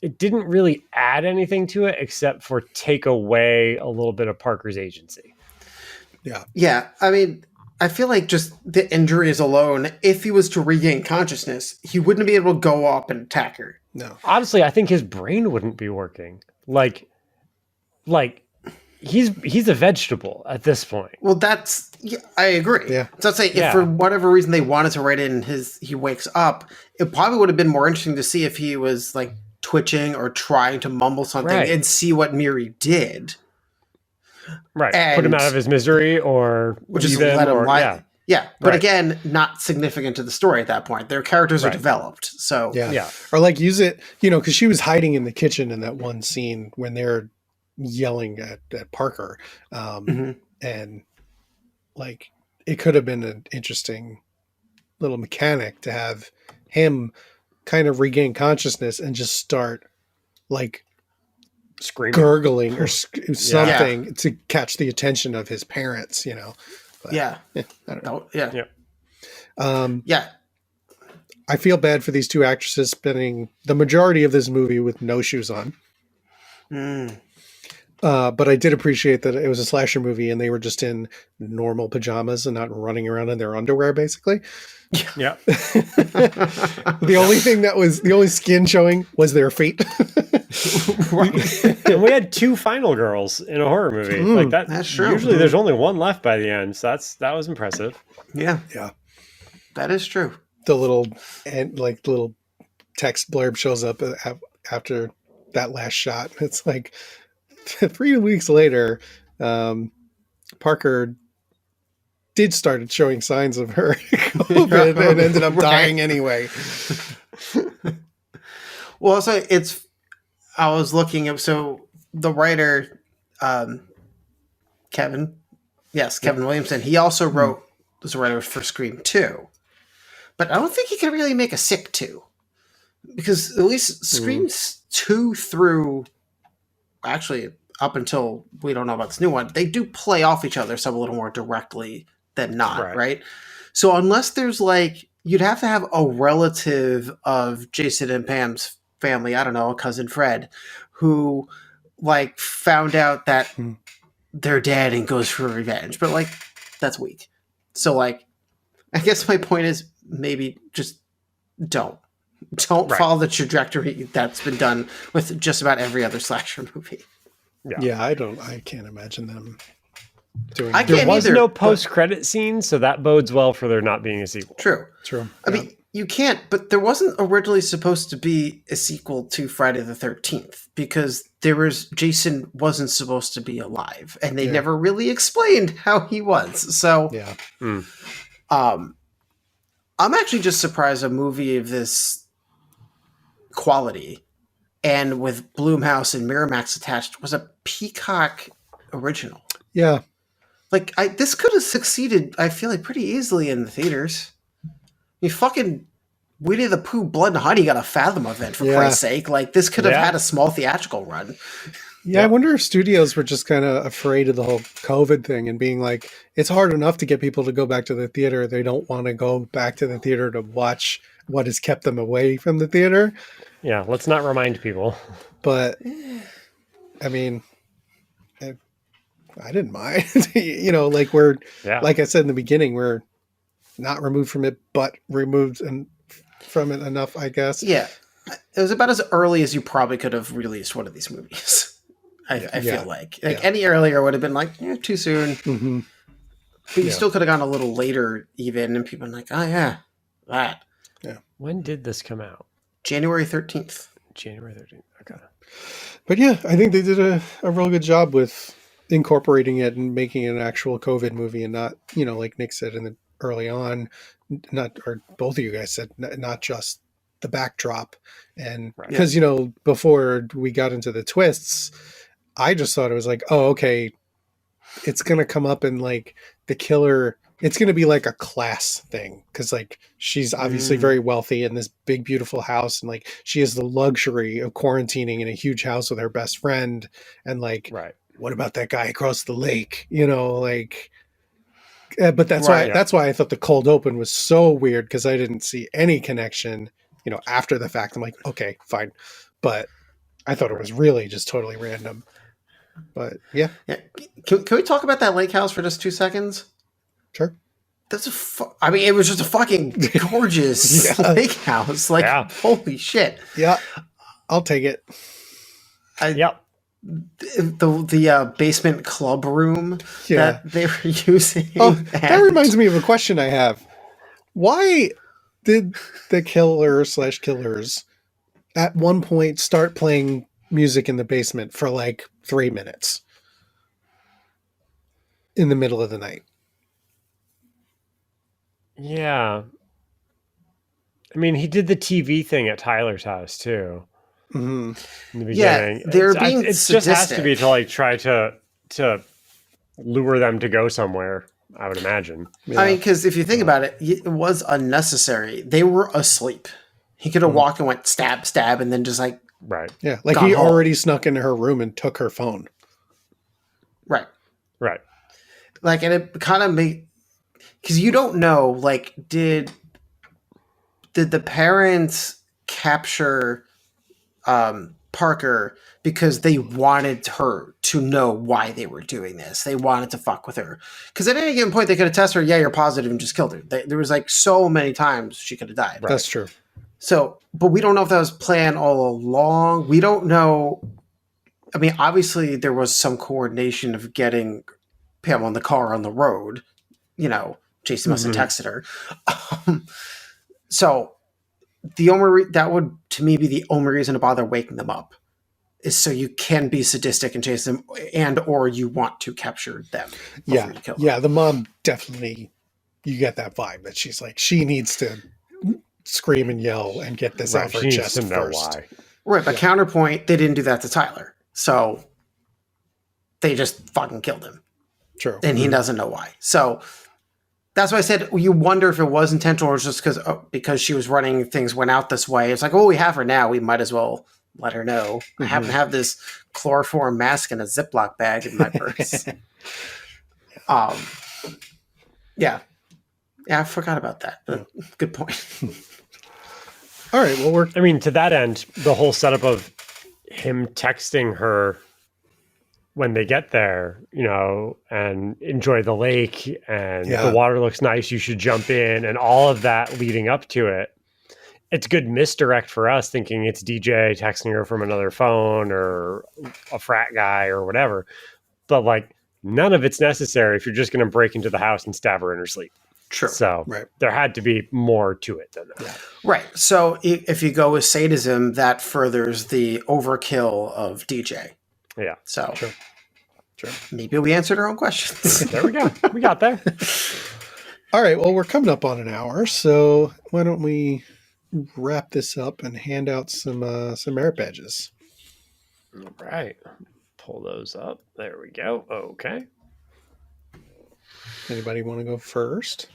it didn't really add anything to it except for take away a little bit of Parker's agency. Yeah. I mean, I feel like just the injuries alone, if he was to regain consciousness, he wouldn't be able to go up and attack her. No. Honestly, I think his brain wouldn't be working. Like he's a vegetable at this point. Well, I agree. Yeah. So I'd say if for whatever reason they wanted to write in he wakes up, it probably would have been more interesting to see if he was like twitching or trying to mumble something and see what Miri did. Right. And put him out of his misery or just let him lie. Yeah. But again, not significant to the story at that point. Their characters are developed. So yeah. Or like use it, because she was hiding in the kitchen in that one scene when they're yelling at Parker. And like, it could have been an interesting little mechanic to have him kind of regain consciousness and just start like screaming, gurgling or something to catch the attention of his parents, But, I don't know. Yeah. I feel bad for these two actresses spending the majority of this movie with no shoes on. But I did appreciate that it was a slasher movie and they were just in normal pajamas and not running around in their underwear, basically. Yeah. The only skin showing was their feet. Right. And we had 2 final girls in a horror movie. Like that. That's true. Usually there's only one left by the end. So that was impressive. Yeah, Yeah. that is true. The little text blurb shows up after that last shot. It's like 3 weeks later, Parker did start showing signs of her COVID and ended up dying anyway. Well, so I was looking up, so the writer, Kevin Williamson, he also wrote, was a writer for Scream 2. But I don't think he could really make a Sick 2. Because at least Screams 2 through, actually, up until we don't know about this new one, they do play off each other some a little more directly than not, right? So unless there's like, you'd have to have a relative of Jason and Pam's family, I don't know, a cousin Fred, who like found out that they're dead and goes for revenge. But like, that's weak. So like, I guess my point is maybe just don't follow the trajectory that's been done with just about every other slasher movie. Yeah, I can't imagine them doing I that. can't There was either, no but- post-credit scene, so that bodes well for there not being a sequel. True. I mean, you can't, but there wasn't originally supposed to be a sequel to Friday the 13th because Jason wasn't supposed to be alive and they never really explained how he was. So, I'm actually just surprised a movie of this quality and with Blumhouse and Miramax attached was a Peacock original. Yeah. Like, this could have succeeded, I feel like, pretty easily in the theaters. You fucking Winnie the Pooh Blood and Honey got a Fathom event, for Christ's sake. Like, this could have had a small theatrical run. Yeah, I wonder if studios were just kind of afraid of the whole COVID thing and being like, it's hard enough to get people to go back to the theater. They don't want to go back to the theater to watch what has kept them away from the theater. Yeah, let's not remind people. But, I mean, I didn't mind. Like like I said in the beginning, we're not removed from it, but removed from it enough, I guess. Yeah. It was about as early as you probably could have released one of these movies. I feel like. Any earlier would have been like, too soon. Mm-hmm. But you still could have gone a little later even, and people are like, oh yeah, that. Yeah. When did this come out? January 13th. January 13th. Okay. But yeah, I think they did a real good job with incorporating it and making it an actual COVID movie and not, like Nick said early on, or both of you guys said, not just the backdrop. And because, before we got into the twists, I just thought it was like, oh, okay, it's going to come up and like the killer, it's going to be like a class thing. Cause like, she's obviously very wealthy in this big, beautiful house. And like, she has the luxury of quarantining in a huge house with her best friend. And like, what about that guy across the lake? But that's why I thought the cold open was so weird. Cause I didn't see any connection, after the fact. I'm like, okay, fine. But I thought it was really just totally random. But yeah. Can we talk about that lake house for just 2 seconds? Sure. That's it was just a fucking gorgeous lake house. Like, holy shit. Yeah. I'll take it. The basement club room that they were using. Oh, that reminds me of a question I have. Why did the killer/killers at one point start playing music in the basement for like 3 minutes in the middle of the night? Yeah. I mean, he did the TV thing at Tyler's house too. Mm-hmm. In the beginning. They're being it just has to be to like try to lure them to go somewhere, I would imagine. Yeah. I mean, because if you think about it, it was unnecessary. They were asleep. He could have walked and went stab, stab, and then just like yeah, like he already snuck into her room and took her phone. Right. Like, and it kind of made, because you don't know, like, did the parents capture Parker because they wanted her to know why they were doing this. They wanted to fuck with her. Because at any given point, they could have tested her, yeah, you're positive, and just killed her. There was like so many times she could have died. Right. That's true. So, but we don't know if that was planned all along. We don't know. I mean, obviously, there was some coordination of getting Pam on the car on the road. You know, Jason must have texted her. So, the only that would, to me, be the only reason to bother waking them up is so you can be sadistic and chase them, and or you want to capture them. Yeah, you kill them. Yeah. The mom definitely, you get that vibe that she's like, she needs to scream and yell and get this out of her chest first. Why. Right, but counterpoint, they didn't do that to Tyler, so they just fucking killed him. True, and he doesn't know why. So that's why I said you wonder if it was intentional or just because she was running, things went out this way. It's like, oh, we have her now. We might as well let her know. I happen to have this chloroform mask in a Ziploc bag in my purse. Yeah, I forgot about that. But good point. All right. Well, I mean, to that end, the whole setup of him texting her when they get there, you know, and enjoy the lake and the water looks nice, you should jump in, and all of that leading up to it. It's good misdirect for us thinking it's DJ texting her from another phone or a frat guy or whatever. But like, none of it's necessary if you're just going to break into the house and stab her in her sleep. True. So there had to be more to it than that. Yeah. Right. So if you go with sadism, that furthers the overkill of DJ. Yeah. So True. Maybe we answered our own questions. There we go. We got there. All right. Well, we're coming up on an hour, so why don't we wrap this up and hand out some merit badges? All right. Pull those up. There we go. Okay. Anybody want to go first?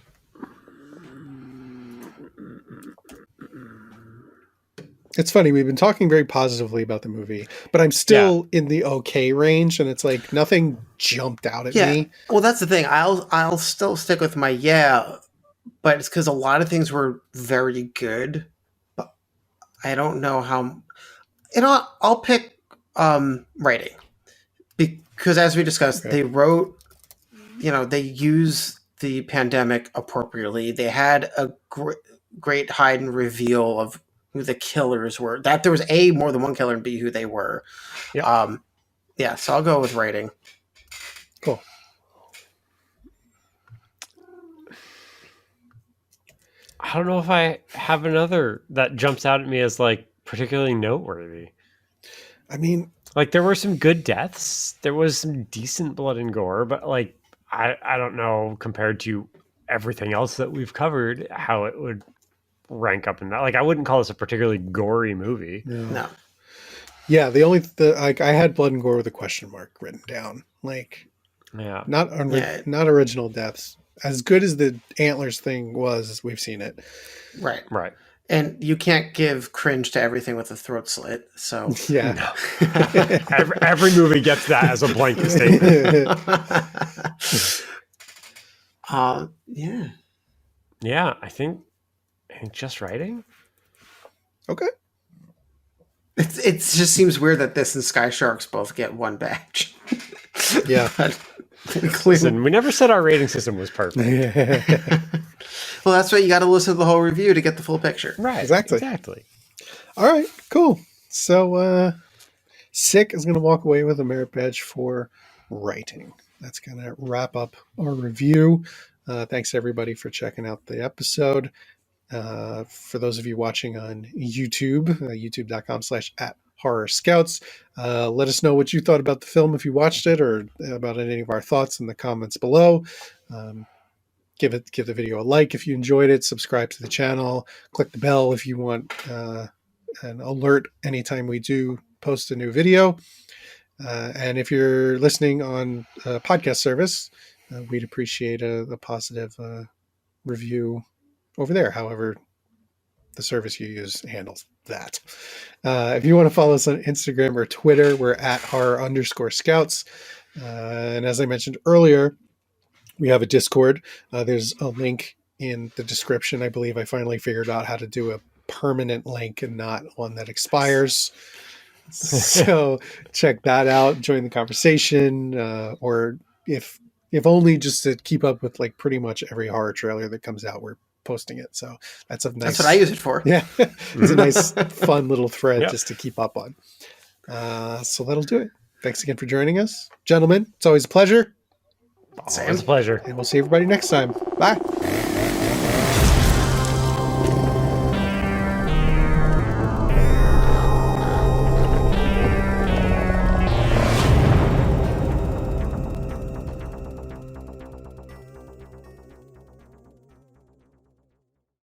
It's funny, we've been talking very positively about the movie, but I'm still in the okay range, and it's like nothing jumped out at me. Well, that's the thing. I'll still stick with my but it's because a lot of things were very good. But I don't know how. I'll pick writing because, as we discussed, they wrote. You know, they use the pandemic appropriately. They had a great hide and reveal of who the killers were. That there was A, more than one killer, and B, who they were. Yep. So I'll go with writing. Cool. I don't know if I have another that jumps out at me as like particularly noteworthy. I mean, like there were some good deaths. There was some decent blood and gore, but like I don't know compared to everything else that we've covered how it would rank up in that. Like I wouldn't call this a particularly gory movie. No. Yeah, I had blood and gore with a question mark written down. Like, not original deaths. As good as the antlers thing was, we've seen it. Right. And you can't give cringe to everything with a throat slit. So yeah, no. every movie gets that as a blanket statement. Yeah. I think just writing. Okay. It just seems weird that this and Sky Sharks both get one badge. Yeah. Listen, we never said our rating system was perfect. Well, that's why you got to listen to the whole review to get the full picture. Right. Exactly. All right, cool. So, Sick is going to walk away with a merit badge for writing. That's going to wrap up our review. Thanks everybody for checking out the episode. For those of you watching on YouTube, youtube.com/@horrorscouts, let us know what you thought about the film if you watched it, or about any of our thoughts in the comments below. Give the video a like if you enjoyed it. Subscribe to the channel. Click the bell if you want an alert anytime we do post a new video. And if you're listening on a podcast service, we'd appreciate a positive review over there. However, the service you use handles that. If you want to follow us on Instagram or Twitter, we're @horror_scouts. And as I mentioned earlier, we have a Discord. There's a link in the description. I believe I finally figured out how to do permanent link and not one that expires. So check that out, join the conversation, or if only just to keep up with like pretty much every horror trailer that comes out, we're posting it. So that's a nice. That's what I use it for. Yeah, it's a nice, fun little thread Yep. just to keep up on. So that'll do it. Thanks again for joining us, gentlemen. It's always a pleasure, Always a pleasure. and we'll see everybody next time. Bye.